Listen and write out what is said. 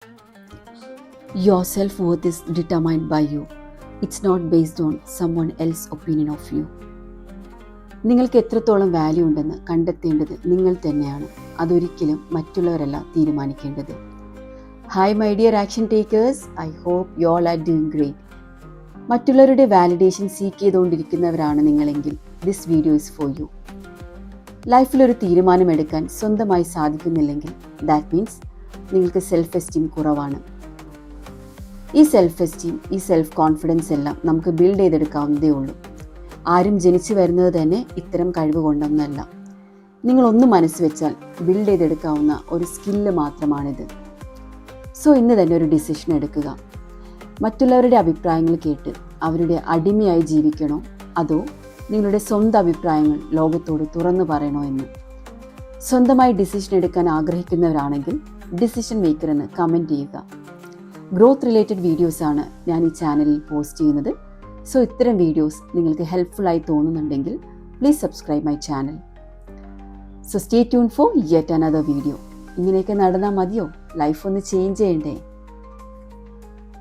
Your self-worth is determined by you. It's not based on someone else's opinion of you. നിങ്ങൾക്ക് എത്രത്തോളം value ഉണ്ടെന്ന് കണ്ടെത്തേണ്ടത് നിങ്ങൾ തന്നെയാണ്. അതൊരിക്കലും മറ്റുള്ളവരല്ല തീരുമാനിക്കേണ്ടത്. Hi my dear action takers, I hope you all are doing great. മറ്റുള്ളവരുടെ വാലിഡേഷൻ സീക്ക് ചെയ്തുകൊണ്ടിരിക്കുന്നവരാണ് നിങ്ങളെങ്കിൽ this video is for you. ലൈഫിലൊരു തീരുമാനമെടുക്കാൻ സ്വന്തമായി സാധിക്കുന്നില്ലെങ്കിൽ ദാറ്റ് മീൻസ് നിങ്ങൾക്ക് സെൽഫ് എസ്റ്റീം കുറവാണ്. ഈ സെൽഫ് എസ്റ്റീം, ഈ സെൽഫ് കോൺഫിഡൻസ് എല്ലാം നമുക്ക് ബിൽഡ് ചെയ്തെടുക്കാവുന്നതേ ഉള്ളൂ. ആരും ജനിച്ചു വരുന്നത് തന്നെ ഇത്തരം കഴിവ് കൊണ്ടൊന്നല്ല. നിങ്ങളൊന്ന് മനസ്സ് വെച്ചാൽ ബിൽഡ് ചെയ്തെടുക്കാവുന്ന ഒരു സ്കില്ല് മാത്രമാണിത്. സോ ഇന്ന് തന്നെ ഒരു ഡിസിഷൻ എടുക്കുക. മറ്റുള്ളവരുടെ അഭിപ്രായങ്ങൾ കേട്ട് അവരുടെ അടിമയായി ജീവിക്കണോ, അതോ നിങ്ങളുടെ സ്വന്തം അഭിപ്രായങ്ങൾ ലോകത്തോട് തുറന്നു പറയണോ എന്ന്. സ്വന്തമായി ഡിസിഷൻ എടുക്കാൻ ആഗ്രഹിക്കുന്നവരാണെങ്കിൽ ഡിസിഷൻ മേക്കർ എന്ന് കമൻറ്റ് ചെയ്യുക. ഗ്രോത്ത് റിലേറ്റഡ് വീഡിയോസാണ് ഞാൻ ഈ ചാനലിൽ പോസ്റ്റ് ചെയ്യുന്നത്. സോ ഇത്തരം വീഡിയോസ് നിങ്ങൾക്ക് ഹെൽപ്ഫുള്ളായി തോന്നുന്നുണ്ടെങ്കിൽ please subscribe my channel. So stay tune four yet another video. ഇങ്ങനെയൊക്കെ നടന്നാൽ മതിയോ? ലൈഫ് ഒന്ന് ചേഞ്ച് ചെയ്യണ്ടേ?